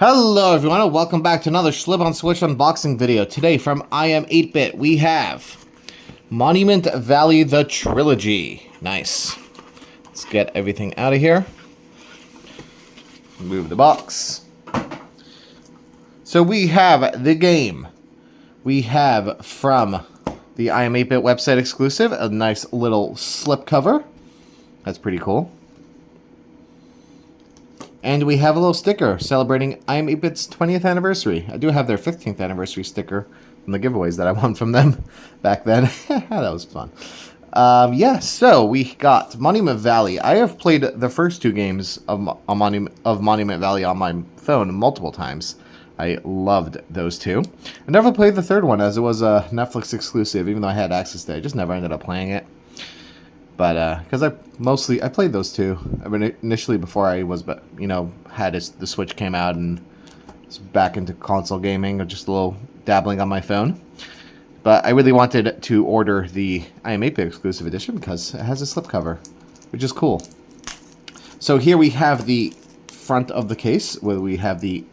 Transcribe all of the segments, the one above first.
Hello everyone and welcome back to another Schlib on Switch unboxing video. Today from I Am 8-Bit we have Monument Valley the Trilogy. Nice. Let's get everything out of here. Move the box. So we have the game. We have from the I Am 8-Bit website exclusive a nice little slip cover. That's pretty cool. And we have a little sticker celebrating I Am 8-Bit's 20th anniversary. I do have their 15th anniversary sticker from the giveaways that I won from them back then. That was fun. Yeah, so we got Monument Valley. I have played the first two games of Monument Valley on my phone multiple times. I loved those two. I never played the third one as it was a Netflix exclusive, even though I had access to it. I just never ended up playing it. But, because I played those two. I mean, initially before I was, had the Switch came out and was back into console gaming, or just a little dabbling on my phone. But I really wanted to order the I Am 8-Bit exclusive edition because it has a slipcover, which is cool. So here we have the front of the case, where we have the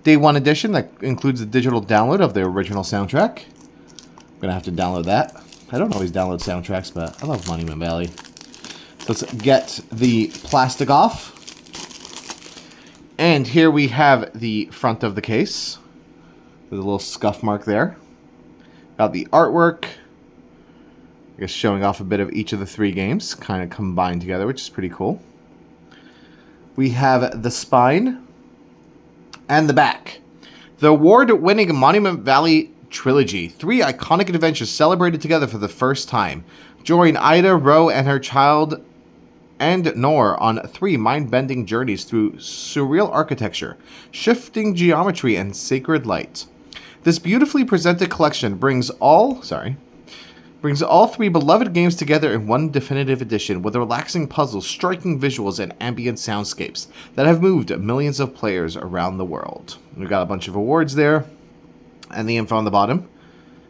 Day 1 edition that includes the digital download of the original soundtrack. I'm going to have to download that. I don't always download soundtracks, but I love Monument Valley. So let's get the plastic off. And here we have the front of the case with a little scuff mark there. Got the artwork. I guess showing off a bit of each of the three games, kind of combined together, which is pretty cool. We have the spine and the back. The award-winning Monument Valley Trilogy. 3 iconic adventures celebrated together for the first time. Join Ida, Ro, and her child and Nor on 3 mind-bending journeys through surreal architecture, shifting geometry, and sacred light. This beautifully presented collection brings all 3 beloved games together in one definitive edition with relaxing puzzles, striking visuals, and ambient soundscapes that have moved millions of players around the world. We've got a bunch of awards there. And the info on the bottom.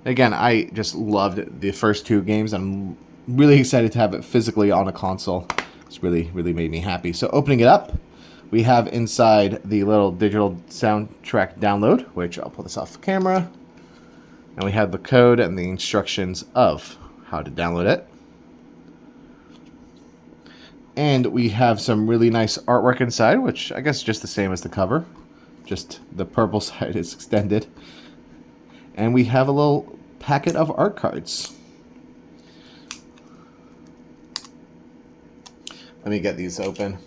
Again, I just loved the first two games. I'm really excited to have it physically on a console. It's really made me happy. So opening it up, we have inside the little digital soundtrack download, which I'll pull this off the camera. And we have the code and the instructions of how to download it. And we have some really nice artwork inside, which I guess is just the same as the cover. Just the purple side is extended. And we have a little packet of art cards. Let me get these open.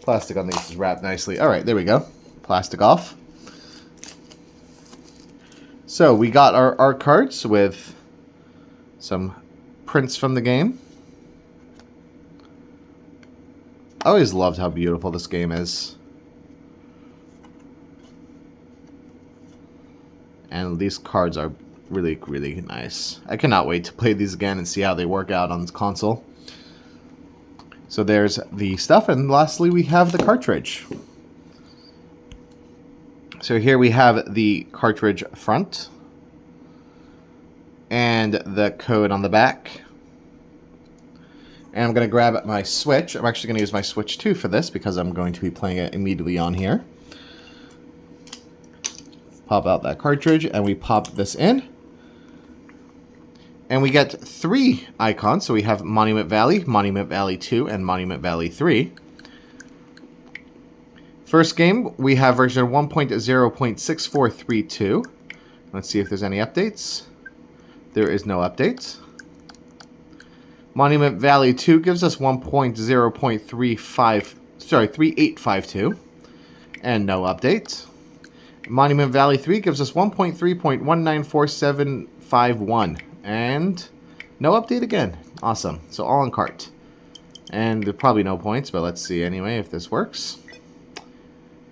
Plastic on these is wrapped nicely. All right, there we go. Plastic off. So we got our art cards with some prints from the game. I always loved how beautiful this game is. And these cards are really nice. I cannot wait to play these again and see how they work out on this console. So there's the stuff, and lastly we have the cartridge. So here we have the cartridge front. And the code on the back. And I'm going to grab my Switch. I'm actually going to use my Switch 2 for this because I'm going to be playing it immediately on here. Pop out that cartridge and we pop this in. And we get 3 icons. So we have Monument Valley 2, and Monument Valley 3. First game, we have version 1.0.6432. Let's see if there's any updates. There is no updates. Monument Valley 2 gives us 3852, and no updates. Monument Valley 3 gives us 1.3.194751, and no update again. Awesome. So all on cart. And there's probably no points, but let's see anyway if this works.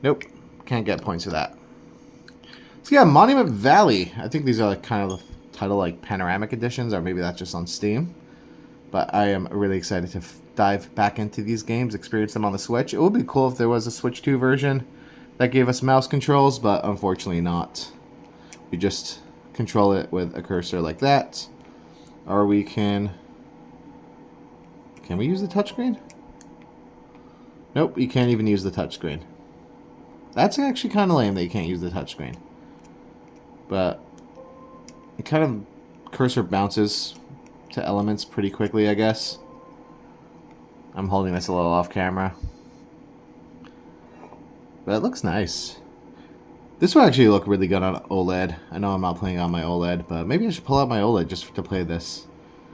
Nope. Can't get points for that. So yeah, Monument Valley. I think these are like kind of title like panoramic editions, or maybe that's just on Steam. But I am really excited to dive back into these games, experience them on the Switch. It would be cool if there was a Switch 2 version that gave us mouse controls, but unfortunately not. You just control it with a cursor like that. Or we can we use the touchscreen? Nope, you can't even use the touchscreen. That's actually kind of lame that you can't use the touchscreen. But it kind of cursor bounces to elements pretty quickly, I guess. I'm holding this a little off camera. But it looks nice. This will actually look really good on OLED. I know I'm not playing on my OLED, but maybe I should pull out my OLED just to play this.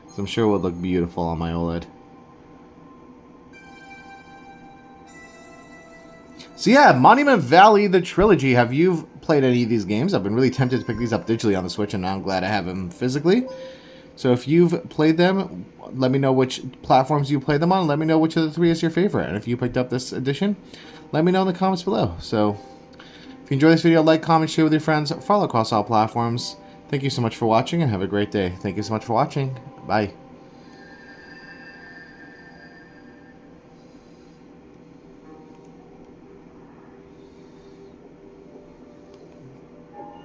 So I'm sure it would look beautiful on my OLED. So yeah, Monument Valley, the Trilogy. Have you played any of these games? I've been really tempted to pick these up digitally on the Switch, and now I'm glad I have them physically. So if you've played them, let me know which platforms you played them on. Let me know which of the three is your favorite. And if you picked up this edition, let me know in the comments below. So if you enjoyed this video, like, comment, share with your friends, follow across all platforms. Thank you so much for watching, and have a great day. Thank you so much for watching. Bye.